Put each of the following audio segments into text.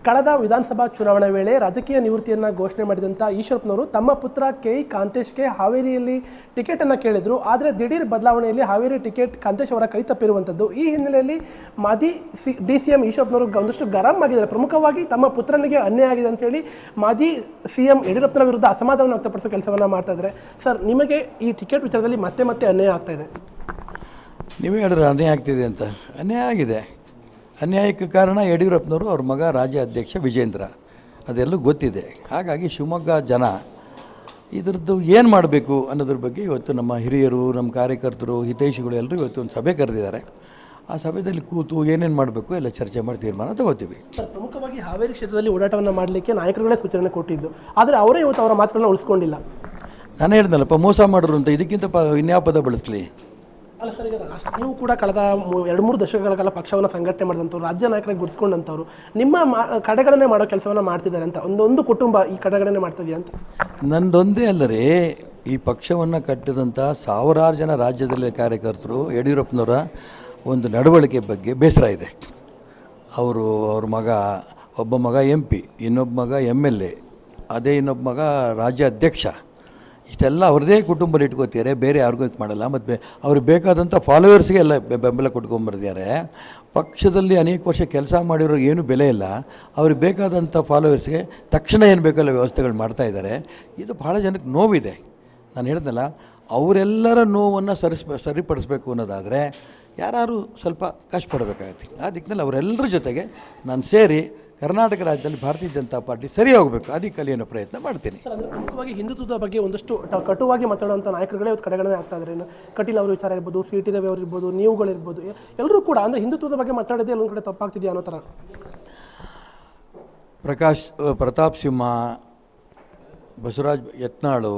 ಕಳೆದ ವಿಧಾನಸಭಾ ಚುನಾವಣೆ ವೇಳೆ ರಾಜಕೀಯ ನಿವೃತ್ತಿಯನ್ನು ಘೋಷಣೆ ಮಾಡಿದಂಥ ಈಶ್ವರಪ್ಪನವರು ತಮ್ಮ ಪುತ್ರ KE ಕಾಂತೇಶ್ಗೆ ಹಾವೇರಿಯಲ್ಲಿ ಟಿಕೆಟನ್ನು ಕೇಳಿದರು. ಆದರೆ ದಿಢೀರ್ ಬದಲಾವಣೆಯಲ್ಲಿ ಹಾವೇರಿ ಟಿಕೆಟ್ ಕಾಂತೇಶ್ ಅವರ ಕೈ ತಪ್ಪಿರುವಂಥದ್ದು. ಈ ಹಿನ್ನೆಲೆಯಲ್ಲಿ ಮಾಜಿ DCM ಈಶ್ವರಪ್ಪನವರು ಒಂದಷ್ಟು ಗರಂ ಆಗಿದ್ದಾರೆ. ಪ್ರಮುಖವಾಗಿ ತಮ್ಮ ಪುತ್ರನಿಗೆ ಅನ್ಯಾಯ ಆಗಿದೆ ಅಂತ ಹೇಳಿ ಮಾಜಿ CM ಯಡಿಯೂರಪ್ಪನ ವಿರುದ್ಧ ಅಸಮಾಧಾನ ವ್ಯಕ್ತಪಡಿಸುವ ಕೆಲಸವನ್ನು ಮಾಡ್ತಾ ಇದ್ದಾರೆ. ಸರ್, ನಿಮಗೆ ಈ ಟಿಕೆಟ್ ವಿಚಾರದಲ್ಲಿ ಮತ್ತೆ ಮತ್ತೆ ಅನ್ಯಾಯ ಆಗ್ತಾ ಇದೆ? ನೀವೇ ಹೇಳಿದ್ರೆ ಅನ್ಯಾಯ ಆಗ್ತಿದೆ ಅಂತ. ಅನ್ಯಾಯ ಆಗಿದೆ. ಅನ್ಯಾಯಕ್ಕೆ ಕಾರಣ ಯಡಿಯೂರಪ್ಪನವರು, ಅವ್ರ ಮಗ ರಾಜ್ಯ ಅಧ್ಯಕ್ಷ ವಿಜೇಂದ್ರ, ಅದೆಲ್ಲೂ ಗೊತ್ತಿದೆ. ಹಾಗಾಗಿ ಶಿವಮೊಗ್ಗ ಜನ ಇದರದ್ದು ಏನು ಮಾಡಬೇಕು ಅನ್ನೋದ್ರ ಬಗ್ಗೆ ಇವತ್ತು ನಮ್ಮ ಹಿರಿಯರು, ನಮ್ಮ ಕಾರ್ಯಕರ್ತರು, ಹಿತೈಷಿಗಳು ಎಲ್ಲರೂ ಇವತ್ತು ಒಂದು ಸಭೆ ಕರೆದಿದ್ದಾರೆ. ಆ ಸಭೆಯಲ್ಲಿ ಕೂತು ಏನೇನು ಮಾಡಬೇಕು ಎಲ್ಲ ಚರ್ಚೆ ಮಾಡಿ ತೀರ್ಮಾನ ತಗೋತೀವಿ. ಸರ್, ಪ್ರಮುಖವಾಗಿ ಹಾವೇರಿ ಕ್ಷೇತ್ರದಲ್ಲಿ ಓಡಾಟವನ್ನು ಮಾಡಲಿಕ್ಕೆ ನಾಯಕರುಗಳೇ ಸೂಚನೆ ಕೊಟ್ಟಿದ್ದು, ಆದರೆ ಅವರೇ ಇವತ್ತು ಅವರ ಮಾತುಗಳನ್ನ ಉಳಿಸ್ಕೊಂಡಿಲ್ಲ. ನಾನು ಹೇಳ್ದಲ್ಲಪ್ಪ, ಮೋಸ ಮಾಡೋರು ಅಂತ. ಇದಕ್ಕಿಂತ ಇನ್ಯಾವ ಪದ ಬಳಸಲಿ? ಅಲ್ಲ ಸರ್, ಈಗ ನೀವು ಕೂಡ ಕಳೆದ 2-3 ದಶಕಗಳ ಕಾಲ ಪಕ್ಷವನ್ನು ಸಂಘಟನೆ ಮಾಡಿದಂಥವ್ರು, ರಾಜ್ಯ ನಾಯಕರಾಗಿ ಗುರುತಿಸ್ಕೊಂಡಂಥವ್ರು, ನಿಮ್ಮ ಕಡೆಗಣನೆ ಮಾಡೋ ಕೆಲಸವನ್ನು ಮಾಡ್ತಿದ್ದಾರೆ ಅಂತ ಒಂದು ಕುಟುಂಬ ಈ ಕಡೆಗಣನೆ ಮಾಡ್ತಿದೆಯಾ ಅಂತ? ನಂದೊಂದೇ ಅಲ್ಲರೇ, ಈ ಪಕ್ಷವನ್ನು ಕಟ್ಟಿದಂಥ ಸಾವಿರಾರು ಜನ ರಾಜ್ಯದಲ್ಲಿ ಕಾರ್ಯಕರ್ತರು ಯಡಿಯೂರಪ್ಪನವರ ಒಂದು ನಡವಳಿಕೆ ಬಗ್ಗೆ ಬೇಸರ ಇದೆ. ಅವ್ರ ಮಗ, ಒಬ್ಬ ಮಗ MP, ಇನ್ನೊಬ್ಬ ಮಗ MLA, ಅದೇ ಇನ್ನೊಬ್ಬ ಮಗ ರಾಜ್ಯ ಅಧ್ಯಕ್ಷ. ಇಷ್ಟೆಲ್ಲ ಅವ್ರದ್ದೇ ಕುಟುಂಬದಲ್ಲಿ ಇಟ್ಕೋತಾರೆ, ಬೇರೆ ಯಾರಿಗೂ ಇದು ಮಾಡಲ್ಲ. ಮತ್ತು ಅವ್ರಿಗೆ ಬೇಕಾದಂಥ ಫಾಲೋವರ್ಸ್ಗೆ ಎಲ್ಲ ಬೆಂಬಲ ಕೊಟ್ಕೊಂಬರ್ದಿದ್ದಾರೆ. ಪಕ್ಷದಲ್ಲಿ ಅನೇಕ ವರ್ಷ ಕೆಲಸ ಮಾಡಿರೋ ಏನೂ ಬೆಲೆ ಇಲ್ಲ. ಅವ್ರಿಗೆ ಬೇಕಾದಂಥ ಫಾಲೋವರ್ಸ್ಗೆ ತಕ್ಷಣ ಏನು ಬೇಕಲ್ಲ ವ್ಯವಸ್ಥೆಗಳು ಮಾಡ್ತಾಯಿದ್ದಾರೆ. ಇದು ಭಾಳ ಜನಕ್ಕೆ ನೋವಿದೆ. ನಾನು ಹೇಳ್ದಲ್ಲ, ಅವರೆಲ್ಲರ ನೋವನ್ನು ಸರಿಪಡಿಸ್ಬೇಕು ಅನ್ನೋದಾದರೆ ಯಾರು ಸ್ವಲ್ಪ ಕಷ್ಟಪಡಬೇಕಾಗತ್ತೆ. ಆ ದಿಕ್ಕಿನಲ್ಲಿ ಅವರೆಲ್ಲರ ಜೊತೆಗೆ ನಾನು ಸೇರಿ ಕರ್ನಾಟಕ ರಾಜ್ಯದಲ್ಲಿ ಭಾರತೀಯ ಜನತಾ ಪಾರ್ಟಿ ಸರಿ ಹೋಗಬೇಕು, ಅದಕ್ಕೆ ಕಲಿಯೋ ಪ್ರಯತ್ನ ಮಾಡ್ತೀನಿ. ಪ್ರಮುಖವಾಗಿ ಹಿಂದುತ್ವದ ಬಗ್ಗೆ ಒಂದಷ್ಟು ಕಟುವಾಗಿ ಮಾತಾಡುವಂಥ ನಾಯಕರುಗಳೇ ಇವತ್ತು ಕಡೆಗಣನೆ ಆಗ್ತಾ ಇದ್ದಾರೆ. ಕಟೀಲ್ ಅವರ ವಿಚಾರ ಇರ್ಬೋದು, CT ರವಿ ಅವರು ಇರ್ಬೋದು, ನೀವುಗಳಿರ್ಬೋದು, ಎಲ್ಲರೂ ಕೂಡ ಅಂದರೆ ಹಿಂದುತ್ವದ ಬಗ್ಗೆ ಮಾತಾಡೋದೇ ಎಲ್ಲೊಂದು ಕಡೆ ತಪ್ಪಾಗ್ತಿದೆಯಾ ಅನ್ನೋ ಥರ. ಪ್ರತಾಪ್ ಸಿಂಹ, ಬಸವರಾಜ್ ಯತ್ನಾಳು,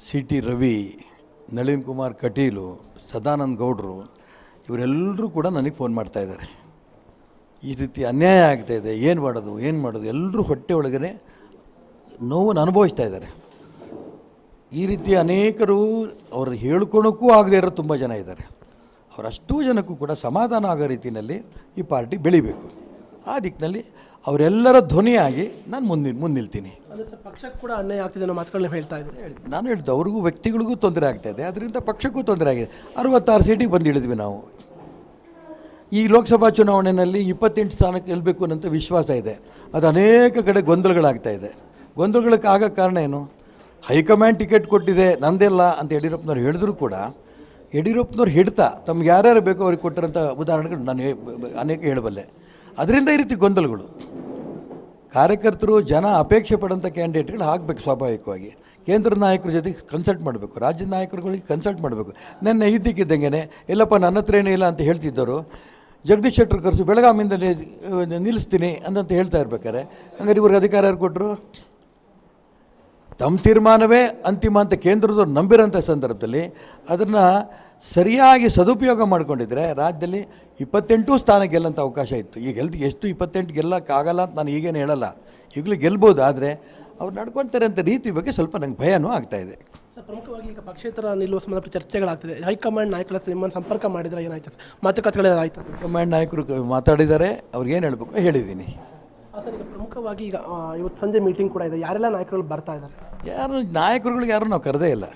CT ರವಿ, ನಳಿನ್ ಕುಮಾರ್ ಕಟೀಲು, ಸದಾನಂದ ಗೌಡರು, ಇವರೆಲ್ಲರೂ ಕೂಡ ನನಗೆ ಫೋನ್ ಮಾಡ್ತಾಯಿದ್ದಾರೆ. ಈ ರೀತಿ ಅನ್ಯಾಯ ಆಗ್ತಾಯಿದೆ, ಏನು ಮಾಡೋದು ಎಲ್ಲರೂ ಹೊಟ್ಟೆ ಒಳಗಡೆ ನೋವನ್ನು ಅನುಭವಿಸ್ತಾ ಇದ್ದಾರೆ. ಈ ರೀತಿ ಅನೇಕರು ಅವರು ಹೇಳ್ಕೊಳಕ್ಕೂ ಆಗದೇ ಇರೋ ತುಂಬ ಜನ ಇದ್ದಾರೆ. ಅವರಷ್ಟೂ ಜನಕ್ಕೂ ಕೂಡ ಸಮಾಧಾನ ಆಗೋ ರೀತಿಯಲ್ಲಿ ಈ ಪಾರ್ಟಿ ಬೆಳಿಬೇಕು. ಆ ದಿಕ್ಕಿನಲ್ಲಿ ಅವರೆಲ್ಲರ ಧ್ವನಿಯಾಗಿ ನಾನು ಮುಂದಿಲ್ತೀನಿ. ಪಕ್ಷಕ್ಕೆ ಕೂಡ ಅನ್ಯಾಯ ಆಗ್ತಿದೆ ಅನ್ನೋ ಮಾತುಗಳನ್ನ ಹೇಳ್ತಾ ಇದ್ದಾರೆ. ನಾನು ಹೇಳ್ದೆ, ಅವ್ರಿಗೂ ವ್ಯಕ್ತಿಗಳಿಗೂ ತೊಂದರೆ ಆಗ್ತಾಯಿದೆ, ಅದರಿಂದ ಪಕ್ಷಕ್ಕೂ ತೊಂದರೆ ಆಗಿದೆ. 66 ಸೀಟಿಗೆ ಬಂದು ಇಳಿದ್ವಿ ನಾವು. ಈ ಲೋಕಸಭಾ ಚುನಾವಣೆಯಲ್ಲಿ 28 ಸ್ಥಾನಕ್ಕೆ ಗೆಲ್ಲಬೇಕು ಅನ್ನೋಂಥ ವಿಶ್ವಾಸ ಇದೆ. ಅದು ಅನೇಕ ಕಡೆ ಗೊಂದಲಗಳಾಗ್ತಾಯಿದೆ. ಗೊಂದಲಗಳಿಗೆ ಆಗೋ ಕಾರಣ ಏನು? ಹೈಕಮಾಂಡ್ ಟಿಕೆಟ್ ಕೊಟ್ಟಿದೆ, ನಂದೆಲ್ಲ ಅಂತ ಯಡಿಯೂರಪ್ಪನವ್ರು ಹೇಳಿದ್ರು ಕೂಡ ಯಡಿಯೂರಪ್ಪನವ್ರು ಹಿಡ್ತಾ ತಮ್ಗೆ ಯಾರ್ಯಾರು ಬೇಕೋ ಅವ್ರಿಗೆ ಕೊಟ್ಟಿರೋಂಥ ಉದಾಹರಣೆಗಳು ನಾನು ಅನೇಕ ಹೇಳಬಲ್ಲೆ. ಅದರಿಂದ ಈ ರೀತಿ ಗೊಂದಲಗಳು. ಕಾರ್ಯಕರ್ತರು, ಜನ ಅಪೇಕ್ಷೆ ಪಡೋಂಥ ಕ್ಯಾಂಡಿಡೇಟ್ಗಳು ಆಗಬೇಕು. ಸ್ವಾಭಾವಿಕವಾಗಿ ಕೇಂದ್ರ ನಾಯಕರ ಜೊತೆಗೆ ಕನ್ಸಲ್ಟ್ ಮಾಡಬೇಕು, ರಾಜ್ಯದ ನಾಯಕರುಗಳಿಗೆ ಕನ್ಸಲ್ಟ್ ಮಾಡಬೇಕು. ನೆನ್ನೆ ಇದ್ದಕ್ಕಿದ್ದಂಗೆ ಎಲ್ಲಪ್ಪ ನನ್ನ ಹತ್ರ ಏನೇ ಇಲ್ಲ ಅಂತ ಹೇಳ್ತಿದ್ದರು. ಜಗದೀಶ್ ಶೆಟ್ಟರ್ ಕರೆಸಿ ಬೆಳಗಾವಿಯಿಂದ ನಿಲ್ಲಿಸ್ತೀನಿ ಅಂತ ಹೇಳ್ತಾ ಇರ್ಬೇಕಾರೆ, ಹಂಗಾರೆ ಇವ್ರಿಗೆ ಅಧಿಕಾರ ಯಾರು ಕೊಟ್ಟರು? ತಮ್ಮ ತೀರ್ಮಾನವೇ ಅಂತಿಮ ಅಂತ ಕೇಂದ್ರದವ್ರು ನಂಬಿರೋಂಥ ಸಂದರ್ಭದಲ್ಲಿ ಅದನ್ನು ಸರಿಯಾಗಿ ಸದುಪಯೋಗ ಮಾಡಿಕೊಂಡಿದ್ರೆ ರಾಜ್ಯದಲ್ಲಿ 28 ಸ್ಥಾನ ಗೆಲ್ಲಂಥ ಅವಕಾಶ ಇತ್ತು. ಈಗ ಎಷ್ಟು 28 ಗೆಲ್ಲಕ್ಕಾಗಲ್ಲ ಅಂತ ನಾನು ಈಗೇನು ಹೇಳಲ್ಲ, ಈಗಲೂ ಗೆಲ್ಬೋದು. ಆದರೆ ಅವ್ರು ನಡ್ಕೊಳ್ತಾರೆ ಅಂತ ರೀತಿ ಬಗ್ಗೆ ಸ್ವಲ್ಪ ನಂಗೆ ಭಯನೂ ಆಗ್ತಾಯಿದೆ. ಪ್ರಮುಖವಾಗಿ ಈಗ ಪಕ್ಷೇತರ ನಿಲ್ಲುವ ಸಂಬಂಧ ಚರ್ಚೆಗಳಾಗ್ತಿದೆ. ಹೈಕಮಾಂಡ್ ನಾಯಕರ ನಿಮ್ಮನ್ನು ಸಂಪರ್ಕ ಮಾಡಿದರೆ ಏನಾಯ್ತು? ಮಾತುಕತೆಗಳಾಯ್ತು? ಹೈಕಮಾಂಡ್ ನಾಯಕರು ಮಾತಾಡಿದ್ದಾರೆ, ಅವ್ರಿಗೇನು ಹೇಳಬೇಕು ಹೇಳಿದ್ದೀನಿ. ಸರ್, ಈಗ ಪ್ರಮುಖವಾಗಿ ಈಗ ಇವತ್ತು ಸಂಜೆ ಮೀಟಿಂಗ್ ಕೂಡ ಇದೆ. ಯಾರೆಲ್ಲ ನಾಯಕರುಗಳು ಬರ್ತಾ ಇದ್ದಾರೆ? ನಾಯಕರುಗಳಿಗೆ ಯಾರು ನಾವು ಕರೆದೇ ಇಲ್ಲ.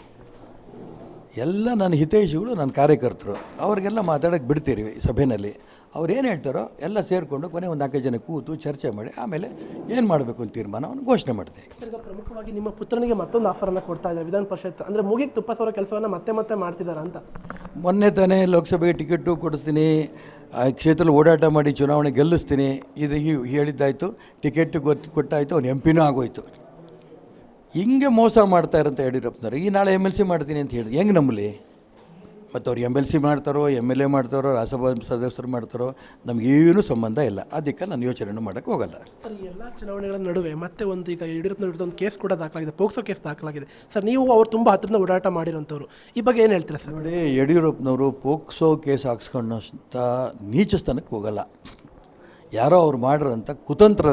ಎಲ್ಲ ನನ್ನ ಹಿತೈಷಿಗಳು, ನನ್ನ ಕಾರ್ಯಕರ್ತರು, ಅವ್ರಿಗೆಲ್ಲ ಮಾತಾಡೋಕ್ಕೆ ಬಿಡ್ತೀರಿ ಸಭೆಯಲ್ಲಿ. ಅವ್ರು ಏನು ಹೇಳ್ತಾರೋ ಎಲ್ಲ ಸೇರಿಕೊಂಡು ಕೊನೆ ಒಂದು 4 ಜನ ಕೂತು ಚರ್ಚೆ ಮಾಡಿ ಆಮೇಲೆ ಏನು ಮಾಡಬೇಕು ಅಂತ ತೀರ್ಮಾನವನ್ನು ಘೋಷಣೆ ಮಾಡ್ತೀವಿ. ಈಗ ಪ್ರಮುಖವಾಗಿ ನಿಮ್ಮ ಪುತ್ರನಿಗೆ ಮತ್ತೊಂದು ಆಫರನ್ನು ಕೊಡ್ತಾ ಇದ್ದಾರೆ ವಿಧಾನ ಪರಿಷತ್, ಅಂದರೆ ಮೂಗಿಗೆ ತುಪ್ಪ ಸವರೋ ಕೆಲಸವನ್ನು ಮತ್ತೆ ಮಾಡ್ತಿದ್ದಾರೆ ಅಂತ. ಮೊನ್ನೆ ತಾನೇ ಲೋಕಸಭೆಗೆ ಟಿಕೆಟು ಕೊಡಿಸ್ತೀನಿ, ಕ್ಷೇತ್ರದಲ್ಲಿ ಓಡಾಟ ಮಾಡಿ ಚುನಾವಣೆ ಗೆಲ್ಲಿಸ್ತೀನಿ ಇದು ಹೇಳಿದ್ದಾಯಿತು. ಟಿಕೆಟ್ ಕೊಟ್ಟಾಯಿತು, ಅವ್ನು MP ಆಗೋಯ್ತು. ಹಿಂಗೆ ಮೋಸ ಮಾಡ್ತಾ ಇರೋಂಥ ಯಡಿಯೂರಪ್ಪನವರು ಈ ನಾಳೆ MLC ಮಾಡ್ತೀನಿ ಅಂತ ಹೇಳಿದ್ರು. ಹೆಂಗೆ ನಂಬಲಿ? ಮತ್ತು ಅವ್ರು MLC ಮಾಡ್ತಾರೋ, MLA ಮಾಡ್ತಾರೋ, ರಾಜ್ಯಸಭಾ ಸದಸ್ಯರು ಮಾಡ್ತಾರೋ, ನಮಗೇನೂ ಸಂಬಂಧ ಇಲ್ಲ. ಅದಕ್ಕೆ ನಾನು ಯೋಚನೆ ಮಾಡೋಕ್ಕೆ ಹೋಗಲ್ಲ. ಸರ್, ಈ ಎಲ್ಲ ಚುನಾವಣೆಗಳ ನಡುವೆ ಮತ್ತೆ ಒಂದು ಈಗ ಯಡಿಯೂರಪ್ಪನ ವಿರುದ್ಧ ಒಂದು ಕೇಸ್ ಕೂಡ ದಾಖಲಾಗಿದೆ, ಪೋಕ್ಸೋ ಕೇಸ್ ದಾಖಲಾಗಿದೆ. ಸರ್, ನೀವು ಅವ್ರು ತುಂಬ ಹತ್ತಿರದ ಓಡಾಟ ಮಾಡಿರೋಂಥವ್ರು, ಈ ಬಗ್ಗೆ ಏನು ಹೇಳ್ತೀರಾ ಸರ್? ನೋಡಿ, ಯಡಿಯೂರಪ್ಪನವರು ಪೋಕ್ಸೋ ಕೇಸ್ ಹಾಕ್ಸ್ಕೊಂಡಂಥ ನೀಚ ಸ್ಥಾನಕ್ಕೆ ಹೋಗಲ್ಲ. ಯಾರೋ ಅವ್ರು ಮಾಡಿರೋಂಥ ಕುತಂತ್ರ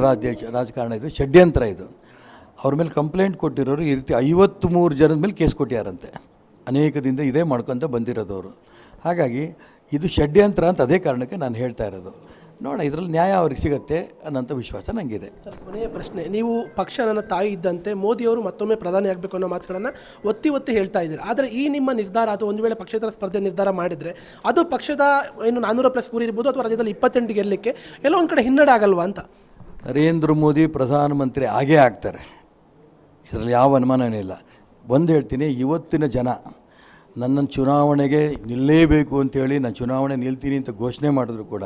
ರಾಜಕಾರಣ ಇದು, ಷಡ್ಯಂತ್ರ ಇದು. ಅವ್ರ ಮೇಲೆ ಕಂಪ್ಲೇಂಟ್ ಕೊಟ್ಟಿರೋರು ಈ ರೀತಿ 53 ಜನದ ಮೇಲೆ ಕೇಸ್ ಕೊಟ್ಟಿಯಾರಂತೆ. ಅನೇಕದಿಂದ ಇದೇ ಮಾಡ್ಕೊತ ಬಂದಿರೋದವರು. ಹಾಗಾಗಿ ಇದು ಷಡ್ಯಂತ್ರ ಅಂತ ಅದೇ ಕಾರಣಕ್ಕೆ ನಾನು ಹೇಳ್ತಾ ಇರೋದು. ನೋಡೋಣ ಇದರಲ್ಲಿ ನ್ಯಾಯ ಅವ್ರಿಗೆ ಸಿಗುತ್ತೆ ಅನ್ನೋಂಥ ವಿಶ್ವಾಸ ನನಗಿದೆ. ಸರ್, ಕೊನೆಯ ಪ್ರಶ್ನೆ, ನೀವು ಪಕ್ಷ ನನ್ನ ತಾಯಿ ಇದ್ದಂತೆ ಮೋದಿಯವರು ಮತ್ತೊಮ್ಮೆ ಪ್ರಧಾನಿ ಆಗಬೇಕು ಅನ್ನೋ ಮಾತುಗಳನ್ನು ಒತ್ತಿ ಒತ್ತಿ ಹೇಳ್ತಾ ಇದ್ದೀರಿ. ಆದರೆ ಈ ನಿಮ್ಮ ನಿರ್ಧಾರ ಅಥವಾ ಒಂದು ವೇಳೆ ಪಕ್ಷೇತರ ಸ್ಪರ್ಧೆ ನಿರ್ಧಾರ ಮಾಡಿದರೆ ಅದು ಪಕ್ಷದ ಏನು 400+ ಗುರಿ ಇರ್ಬೋದು ಅಥವಾ ರಾಜ್ಯದಲ್ಲಿ 28 ಗೆಲ್ಲಲಿಕ್ಕೆ ಎಲ್ಲೋ ಒಂದು ಕಡೆ ಹಿನ್ನಡೆ ಆಗಲ್ವಾ ಅಂತ? ನರೇಂದ್ರ ಮೋದಿ ಪ್ರಧಾನಮಂತ್ರಿ ಆಗೇ ಆಗ್ತಾರೆ, ಇದರಲ್ಲಿ ಯಾವ ಅನುಮಾನವೇ ಇಲ್ಲ. ಒಂದು ಹೇಳ್ತೀನಿ, ಇವತ್ತಿನ ಜನ ನನ್ನನ್ನು ಚುನಾವಣೆಗೆ ನಿಲ್ಲೇಬೇಕು ಅಂತೇಳಿ ನಾನು ಚುನಾವಣೆ ನಿಲ್ತೀನಿ ಅಂತ ಘೋಷಣೆ ಮಾಡಿದ್ರು ಕೂಡ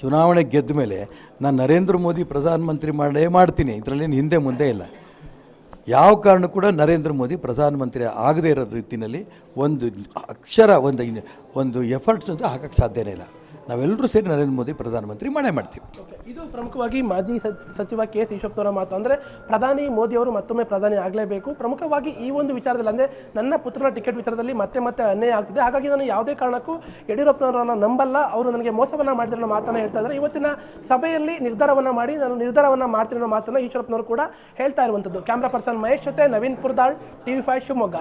ಚುನಾವಣೆ ಗೆದ್ದ ಮೇಲೆ ನಾನು ನರೇಂದ್ರ ಮೋದಿ ಪ್ರಧಾನಮಂತ್ರಿ ಮಾಡ್ತೀನಿ, ಇದರಲ್ಲೇನು ಹಿಂದೆ ಮುಂದೆ ಇಲ್ಲ. ಯಾವ ಕಾರಣ ಕೂಡ ನರೇಂದ್ರ ಮೋದಿ ಪ್ರಧಾನಮಂತ್ರಿ ಆಗದೇ ಇರೋ ರೀತಿಯಲ್ಲಿ ಒಂದು ಅಕ್ಷರ ಒಂದು ಎಫರ್ಟ್ಸ್ ಅಂತ ಹಾಕೋಕ್ಕೆ ಸಾಧ್ಯನೇ ಇಲ್ಲ. ನಾವೆಲ್ಲರೂ ಸೇರಿ ನರೇಂದ್ರ ಮೋದಿ ಪ್ರಧಾನಮಂತ್ರಿ ಮಾಡ್ತೀವಿ. ಇದು ಪ್ರಮುಖವಾಗಿ ಮಾಜಿ ಸಚಿವ ಕೆ.ಎಸ್. ಈಶ್ವರಪ್ಪನವರ ಮಾತು. ಅಂದರೆ ಪ್ರಧಾನಿ ಮೋದಿಯವರು ಮತ್ತೊಮ್ಮೆ ಪ್ರಧಾನಿ ಆಗಲೇಬೇಕು. ಪ್ರಮುಖವಾಗಿ ಈ ಒಂದು ವಿಚಾರದಲ್ಲಿ, ಅಂದರೆ ನನ್ನ ಪುತ್ರನ ಟಿಕೆಟ್ ವಿಚಾರದಲ್ಲಿ ಮತ್ತೆ ಅನ್ಯಾಯ ಆಗ್ತಿದೆ, ಹಾಗಾಗಿ ನಾನು ಯಾವುದೇ ಕಾರಣಕ್ಕೂ ಯಡಿಯೂರಪ್ಪನವರನ್ನು ನಂಬಲ್ಲ, ಅವರು ನನಗೆ ಮೋಸವನ್ನು ಮಾಡಿದ್ರು ಅನ್ನೋ ಮಾತನ್ನು ಹೇಳ್ತಾ ಇದ್ದಾರೆ. ಇವತ್ತಿನ ಸಭೆಯಲ್ಲಿ ನಿರ್ಧಾರವನ್ನು ಮಾಡಿ ನಾನು ನಿರ್ಧಾರವನ್ನು ಮಾಡ್ತೀನಿ ಅನ್ನೋ ಮಾತನ್ನು ಈಶ್ವರಪ್ಪನವರು ಕೂಡ ಹೇಳ್ತಾ ಇರುವಂಥದ್ದು. ಕ್ಯಾಮ್ರಾ ಪರ್ಸನ್ ಮಹೇಶ್ ಜೊತೆ ನವೀನ್ ಪುರ್ದಾಳ್, TV5 ಶಿವಮೊಗ್ಗ.